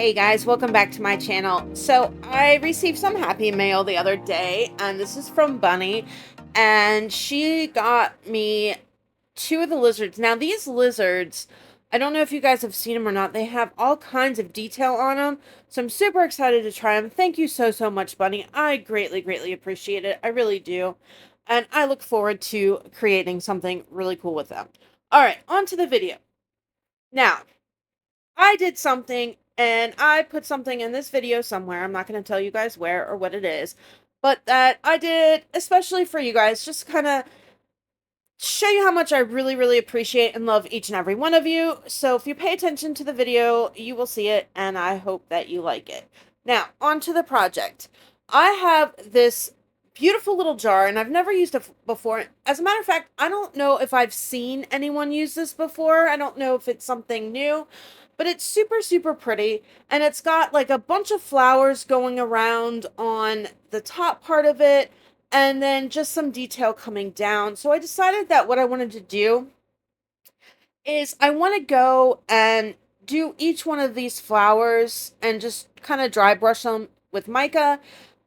Hey guys, welcome back to my channel. So I received some happy mail the other day, and this is from Bunny, and she got me two of the lizards. Now these lizards, I don't know if you guys have seen them or not, they have all kinds of detail on them, so I'm super excited to try them. Thank you so much, Bunny. I greatly appreciate it. I really do, and I look forward to creating something really cool with them. Alright, on to the video. Now, I did something and I put something in this video somewhere. I'm not going to tell you guys where or what it is, but that I did especially for you guys, just kind of show you how much I really appreciate and love each and every one of you. So if you pay attention to the video, you will see it, and I hope that you like it. Now, on to the project. I have this beautiful little jar, and I've never used it before. As a matter of fact, I don't know if I've seen anyone use this before. I don't know if it's something new, but it's super pretty, and it's got like a bunch of flowers going around on the top part of it, and then just some detail coming down. So I decided that what I wanted to do is I want to go and do each one of these flowers and just kind of dry brush them with mica.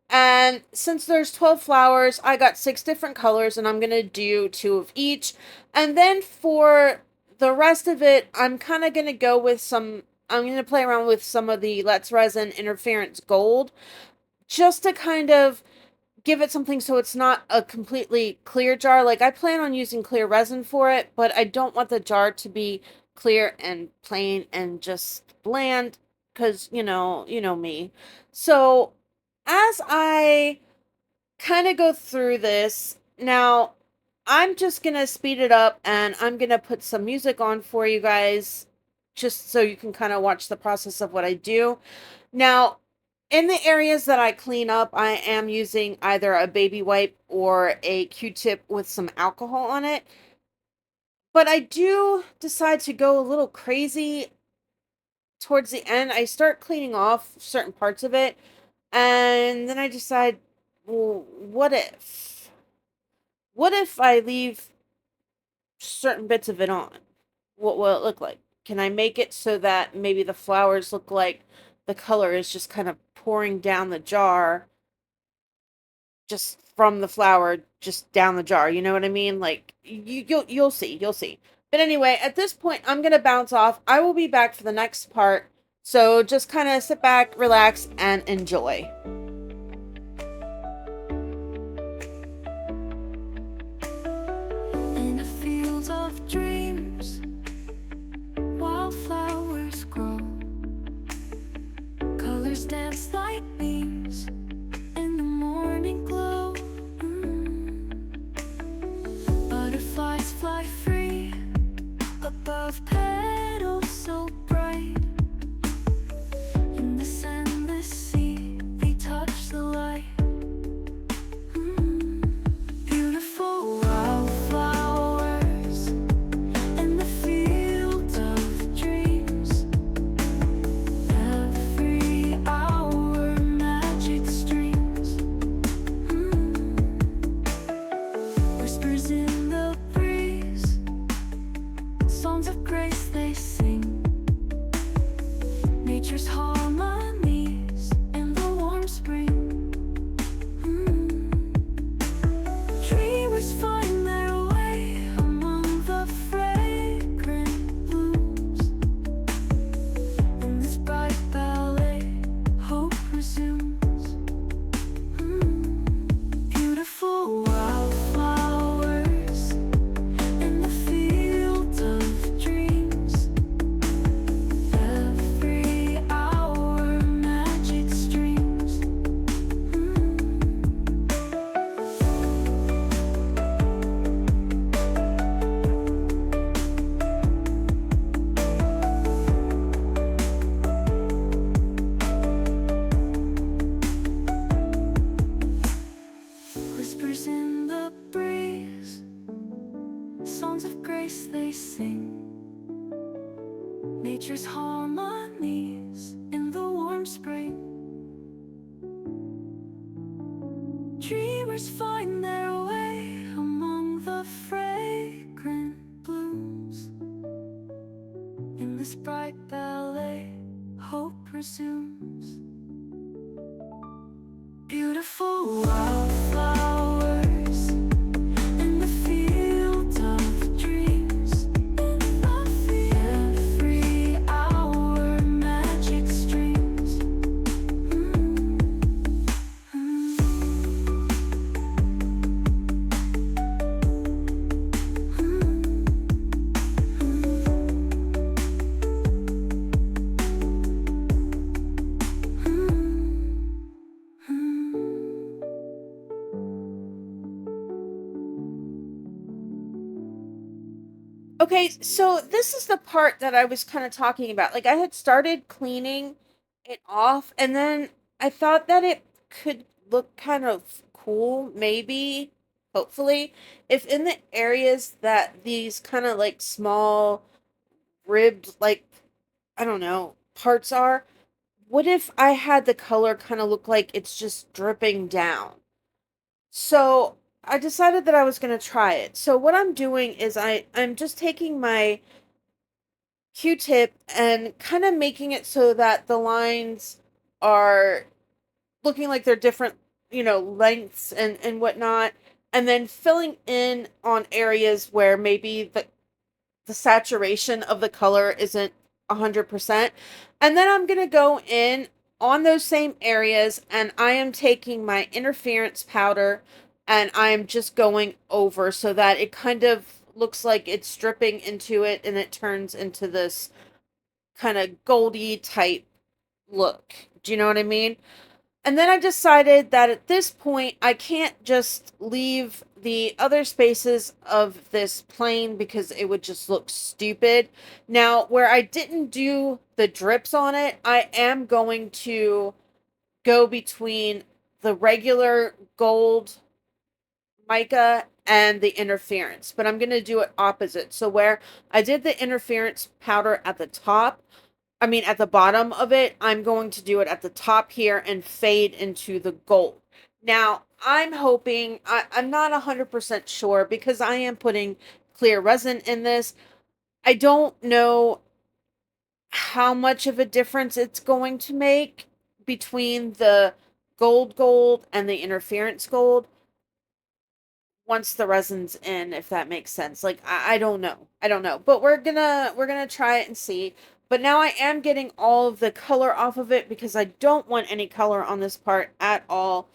And since there's 12 flowers, I got 6 different colors, and I'm going to do 2 of each. And then for the rest of it, I'm kind of going to go with I'm going to play around with some of the Let's Resin Interference Gold, just to kind of give it something so it's not a completely clear jar. Like, I plan on using clear resin for it, but I don't want the jar to be clear and plain and just bland, because, you know me. So, as I kind of go through this, now, I'm just going to speed it up, and I'm going to put some music on for you guys, just so you can kind of watch the process of what I do. Now, in the areas that I clean up, I am using either a baby wipe or a Q-tip with some alcohol on it. But I do decide to go a little crazy towards the end. I start cleaning off certain parts of it, and then I decide, well, what if? What if I leave certain bits of it on? What will it look like? Can I make it so that maybe the flowers look like the color is just kind of pouring down the jar, just from the flower, just down the jar? You know what I mean? Like, you'll see. But anyway, at this point, I'm gonna bounce off. I will be back for the next part. So just kind of sit back, relax, and enjoy. In a field of dreams, wildflowers grow, colors dance like beams in the morning glow. Butterflies fly free above petals so bright. In this endless sea, they touch the light. Beautiful wildflowers in the field of dreams. Every hour magic streams. Whispers in the breeze, songs of grace they sing. Nature's harmonies in the warm spring. Dreamers find their way among the fragrant blooms. In this bright ballet, hope resumes. Beautiful wildflowers in the field of dreams. Every hour magic streams. Whispers in the breeze, songs of grace they sing. Nature's harmonies in the warm spring. Dreamers find their way among the fragrant blooms. In this bright ballet, hope resumes. Beautiful wildflowers in the field of dreams. Every hour magic streams. Okay, so this is the part that I was kind of talking about. Like I had started cleaning it off and then I thought that it could look kind of cool, maybe, hopefully, if in the areas that these kind of like small ribbed, like, I don't know, parts are, what if I had the color kind of look like it's just dripping down? So I decided that I was going to try it. So what I'm doing is I'm just taking my Q-tip and kind of making it so that the lines are looking like they're different, lengths and whatnot, and then filling in on areas where maybe the saturation of the color isn't 100%. And then I'm going to go in on those same areas and I am taking my interference powder and I'm just going over so that it kind of looks like it's dripping into it and it turns into this kind of goldy type look. Do you know what I mean? And then I decided that at this point, I can't just leave the other spaces of this plain because it would just look stupid. Now, where I didn't do the drips on it, I am going to go between the regular gold mica and the interference, but I'm going to do it opposite. So where I did the interference powder at the top, at the bottom of it, I'm going to do it at the top here and fade into the gold. Now, I'm hoping, I'm not 100% sure because I am putting clear resin in this. I don't know how much of a difference it's going to make between the gold and the interference gold once the resin's in, if that makes sense. Like I don't know. I don't know. But we're gonna try it and see. But now I am getting all of the color off of it because I don't want any color on this part at all.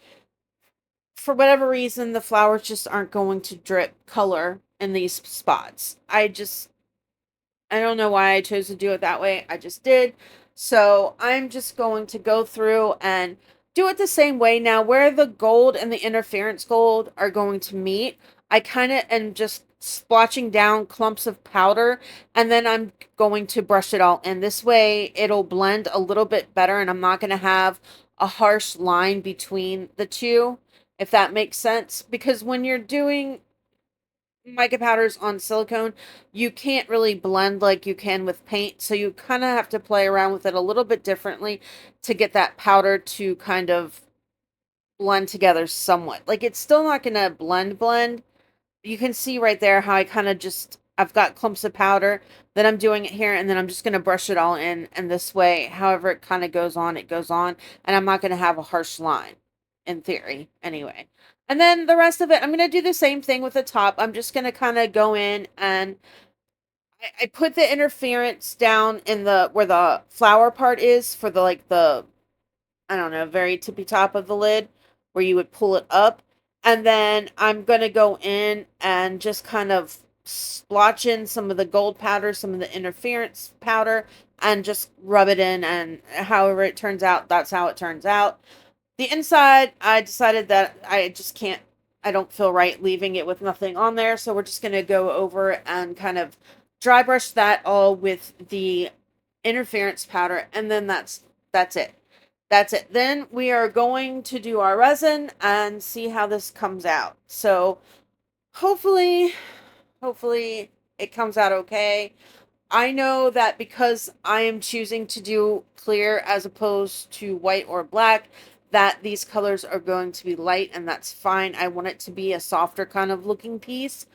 For whatever reason, the flowers just aren't going to drip color in these spots. I don't know why I chose to do it that way. I just did. So I'm just going to go through and do it the same way. Now, where the gold and the interference gold are going to meet, I kind of am just splotching down clumps of powder and then I'm going to brush it all in. This way it'll blend a little bit better and I'm not going to have a harsh line between the two, if that makes sense. Because when you're doing mica powders on silicone, you can't really blend like you can with paint. So you kind of have to play around with it a little bit differently to get that powder to kind of blend together somewhat. Like it's still not going to blend. You can see right there how I kind of just, I've got clumps of powder, then I'm doing it here, and then I'm just going to brush it all in. And this way, however it kind of goes on, it goes on. And I'm not going to have a harsh line, in theory, anyway. And then the rest of it, I'm going to do the same thing with the top. I'm just going to kind of go in and I put the interference down in the, where the flower part is for the, like the, I don't know, very tippy top of the lid where you would pull it up. And then I'm going to go in and just kind of splotch in some of the gold powder, some of the interference powder, and just rub it in. And however it turns out, that's how it turns out. The inside, I decided that I just can't, I don't feel right leaving it with nothing on there. So we're just going to go over and kind of dry brush that all with the interference powder. And then that's it. That's it. Then we are going to do our resin and see how this comes out. So hopefully it comes out okay. I know that because I am choosing to do clear as opposed to white or black, that these colors are going to be light, and that's fine. I want it to be a softer kind of looking piece.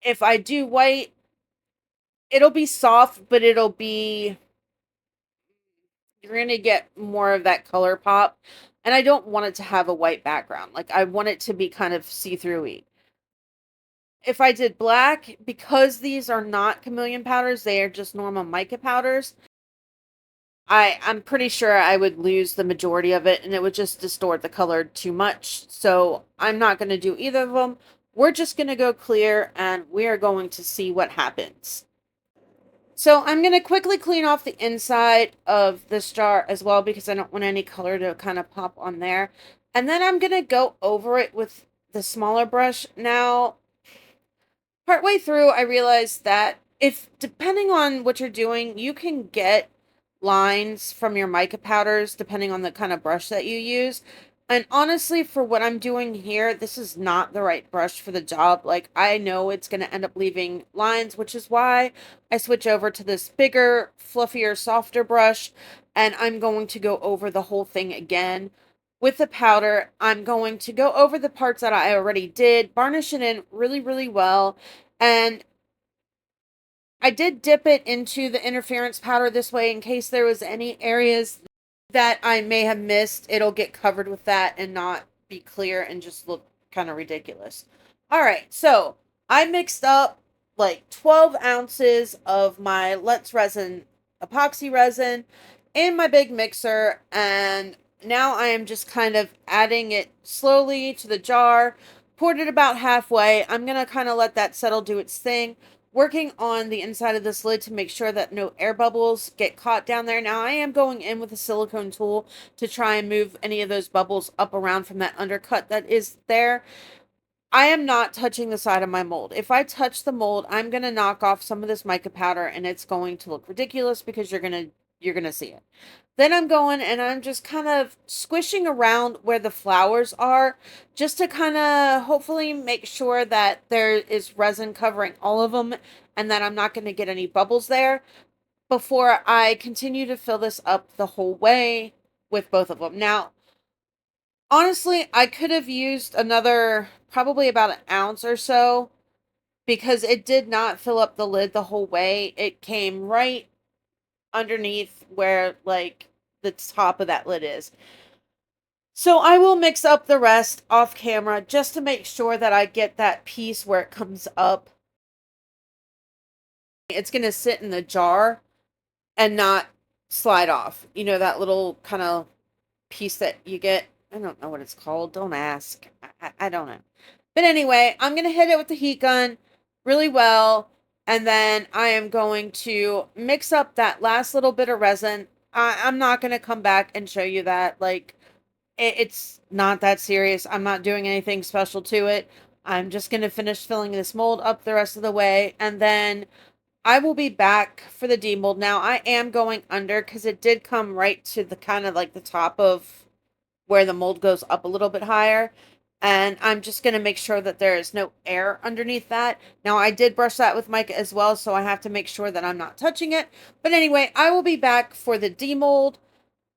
If I do white, it'll be soft, but it'll be you're going to get more of that color pop. And I don't want it to have a white background. Like, I want it to be kind of see-through-y. If I did black, because these are not chameleon powders, they are just normal mica powders, I'm pretty sure I would lose the majority of it and it would just distort the color too much. So I'm not going to do either of them. We're just going to go clear and we are going to see what happens. So I'm going to quickly clean off the inside of this jar as well because I don't want any color to kind of pop on there. And then I'm going to go over it with the smaller brush. Now, partway through, I realized that if, depending on what you're doing, you can get lines from your mica powders depending on the kind of brush that you use. And honestly, for what I'm doing here, this is not the right brush for the job. Like, I know it's going to end up leaving lines, which is why I switch over to this bigger, fluffier, softer brush. And I'm going to go over the whole thing again. With the powder, I'm going to go over the parts that I already did, varnish it in really, really well. And I did dip it into the interference powder this way in case there was any areas that I may have missed. It'll get covered with that and not be clear and just look kind of ridiculous. All right, so I mixed up like 12 ounces of my Let's Resin epoxy resin in my big mixer, and now I am just kind of adding it slowly to the jar. Poured it about halfway. I'm going to kind of let that settle, do its thing, working on the inside of this lid to make sure that no air bubbles get caught down there. Now I am going in with a silicone tool to try and move any of those bubbles up around from that undercut that is there. I am not touching the side of my mold. If I touch the mold, I'm going to knock off some of this mica powder and it's going to look ridiculous because you're going to see it. Then I'm going and I'm just kind of squishing around where the flowers are just to kind of hopefully make sure that there is resin covering all of them and that I'm not going to get any bubbles there before I continue to fill this up the whole way with both of them. Now, honestly, I could have used another probably about an ounce or so because it did not fill up the lid the whole way. It came right underneath where like the top of that lid is. So I will mix up the rest off camera just to make sure that I get that piece where it comes up. It's going to sit in the jar and not slide off. You know, that little kind of piece that you get. I don't know what it's called. Don't ask. I don't know. But anyway, I'm going to hit it with the heat gun really well. And then I am going to mix up that last little bit of resin. I'm not going to come back and show you that. Like, it's not that serious. I'm not doing anything special to it. I'm just going to finish filling this mold up the rest of the way. And then I will be back for the demold. Now, I am going under because it did come right to the kind of like the top of where the mold goes up a little bit higher. And I'm just going to make sure that there is no air underneath that. Now, I did brush that with mica as well, so I have to make sure that I'm not touching it. But anyway, I will be back for the demold,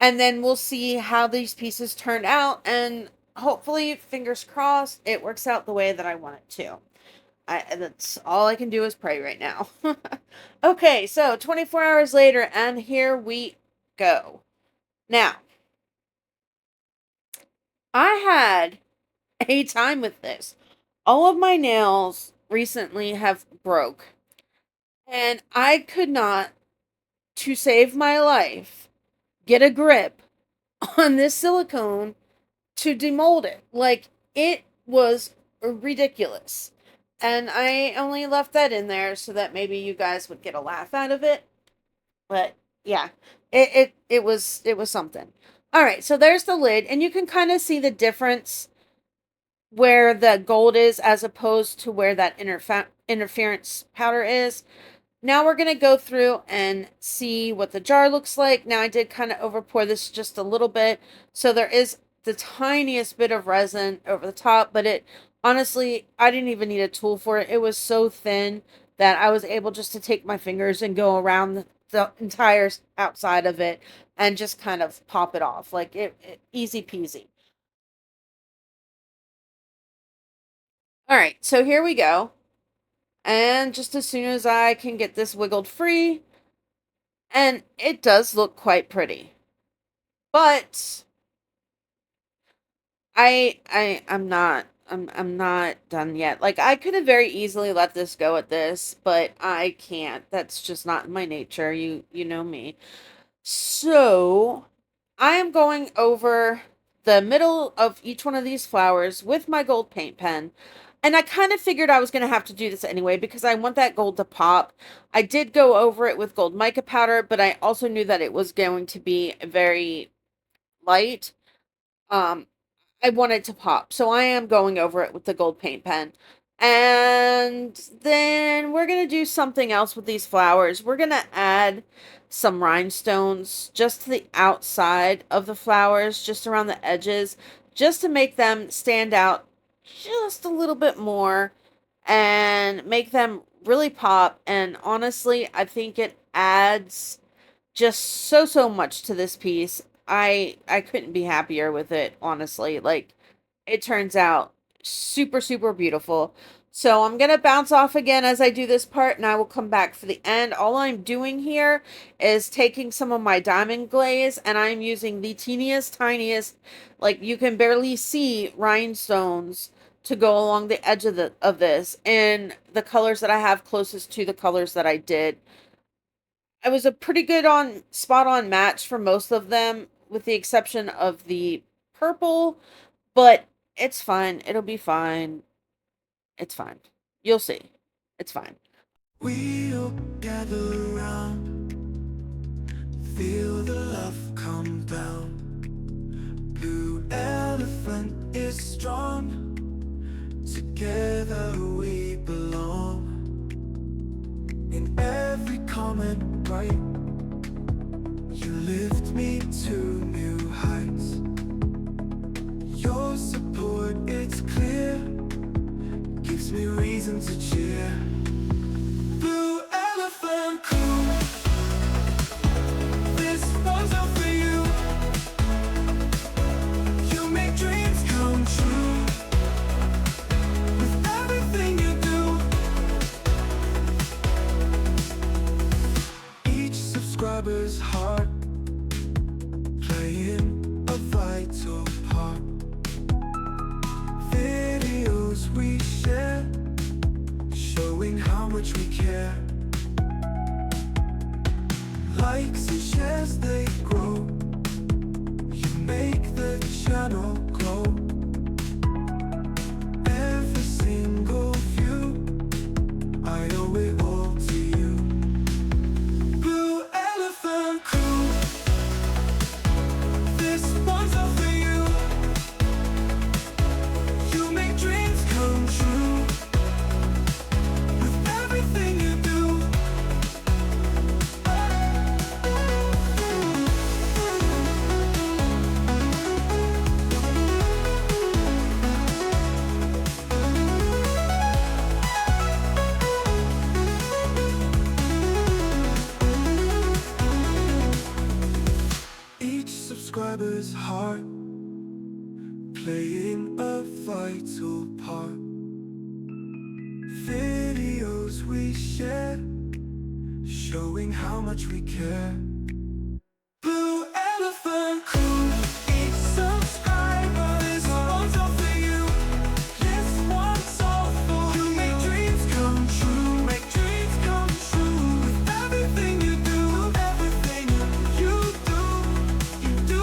and then we'll see how these pieces turn out. And hopefully, fingers crossed, it works out the way that I want it to. That's all I can do is pray right now. Okay, so 24 hours later, and here we go. Now, I had a time with this. All of my nails recently have broke, and I could not, to save my life, get a grip on this silicone to demold it. Like, it was ridiculous. And I only left that in there so that maybe you guys would get a laugh out of it. But yeah, it was something. All right, so there's the lid, and you can kind of see the difference where the gold is as opposed to where that interference powder is. Now we're going to go through and see what the jar looks like. Now I did kind of over pour this just a little bit. So there is the tiniest bit of resin over the top, but it honestly, I didn't even need a tool for it. It was so thin that I was able just to take my fingers and go around the entire outside of it and just kind of pop it off. Like it easy peasy. All right, so here we go. And just as soon as I can get this wiggled free, and it does look quite pretty. But I'm not done yet. Like, I could have very easily let this go at this, but I can't. That's just not my nature. You know me. So, I am going over the middle of each one of these flowers with my gold paint pen. And I kind of figured I was going to have to do this anyway because I want that gold to pop. I did go over it with gold mica powder, but I also knew that it was going to be very light. Um, I wanted to pop. So I am going over it with the gold paint pen. And then we're going to do something else with these flowers. We're going to add some rhinestones just to the outside of the flowers, just around the edges, just to make them stand out just a little bit more and make them really pop. And honestly, I think it adds just so much to this piece. I couldn't be happier with it, honestly. Like, it turns out super beautiful. So I'm gonna bounce off again as I do this part, and I will come back for the end. All I'm doing here is taking some of my diamond glaze, and I'm using the teeniest tiniest, like, you can barely see rhinestones to go along the edge of this in the colors that I have closest to the colors that I did. I was a pretty good on spot on match for most of them, with the exception of the purple, but it's fine. It'll be fine. It's fine. You'll see. It's fine. We'll gather around, feel the love come down. Blue elephant is strong, together we belong. In every comment bright, you lift me to new heights. Your support, it's clear, gives me reason to cheer. Blue elephant crew, this one's all for you. You make dreams come true with everything you do. Each subscriber's heart playing a vital part. Videos we share, showing how much we care. Likes and shares, they grow. You make the channel glow. Every single view, I owe it all to you. Blue elephant crew, this one's all for you. You make dreams come true with everything you do. Each subscriber's heart playing a vital part. Videos we share, showing how much we care. Blue elephant crew, each subscriber, this one's all for you. This one's all for you. Make dreams come true, make dreams come true with everything you do, everything you do, you do.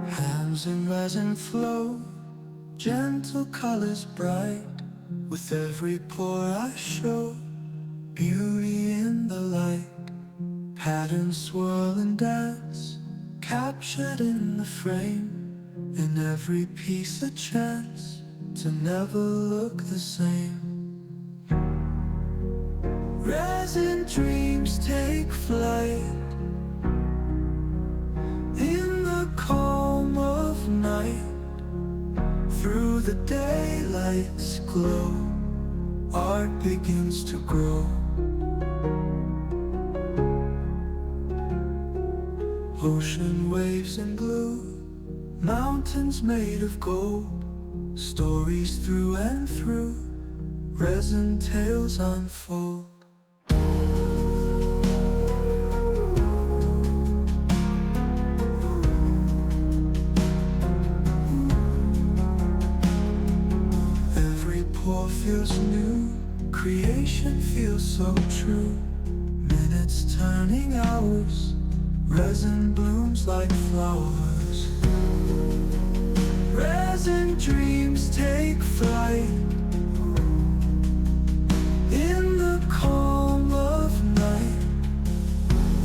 Hands in resin flow, gentle colors bright. With every pore I show beauty in the light. Patterns swirl and dance, captured in the frame. In every piece a chance to never look the same. Resin dreams take flight in the calm of night. Through the daylight's glow, art begins to grow. Ocean waves in blue, mountains made of gold, stories through and through, resin tales unfold. Every pore feels new, creation feels so true. Minutes turning hours, resin blooms like flowers. Resin dreams take flight in the calm of night.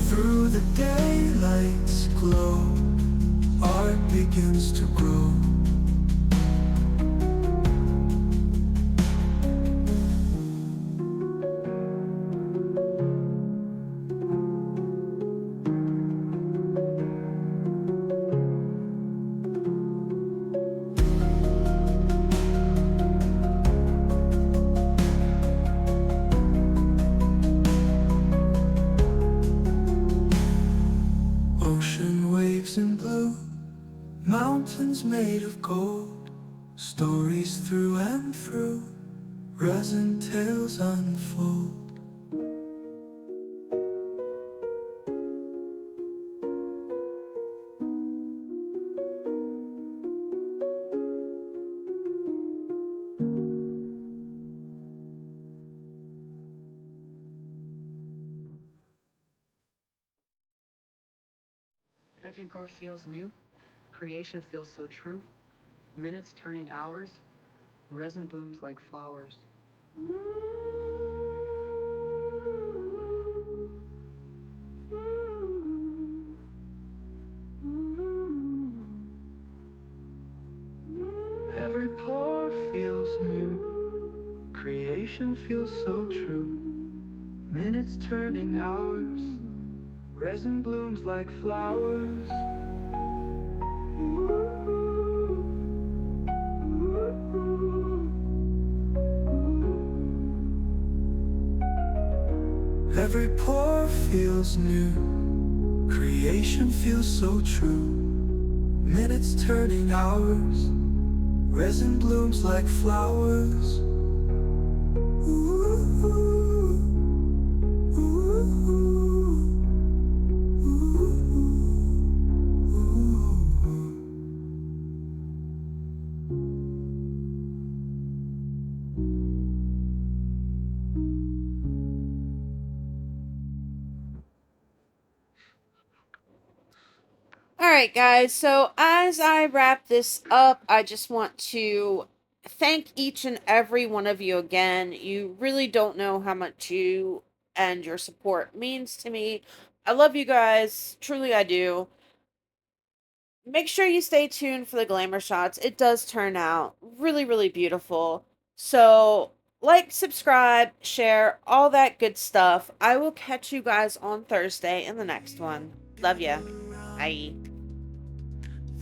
Through the daylight's glow, art begins to grow. Ocean waves in blue, mountains made of gold, stories through and through, resin tales unfold. Every core feels new, creation feels so true. Minutes turning hours, resin blooms like flowers. Every pore feels new, creation feels so true. Minutes turning hours, resin blooms like flowers. Every pore feels new, creation feels so true. Minutes turning hours, resin blooms like flowers. Alright, guys, so as I wrap this up, I just want to thank each and every one of you again. You really don't know how much you and your support means to me. I love you guys. Truly, I do. Make sure you stay tuned for the glamour shots. It does turn out really, really beautiful. So, like, subscribe, share, all that good stuff. I will catch you guys on Thursday in the next one. Love ya. Bye.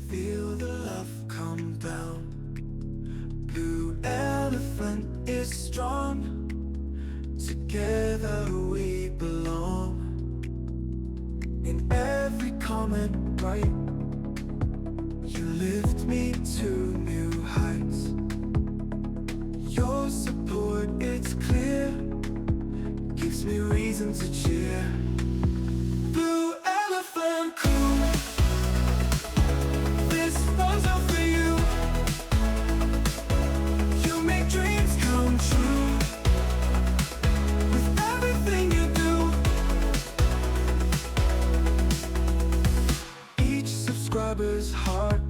Feel the love come down. Blue elephant is strong. Together we belong. In every comment bright, you lift me to new heights. Your support, it's clear, gives me reason to cheer. Blue elephant crew, this one's out for you. You make dreams come true with everything you do. Each subscriber's heart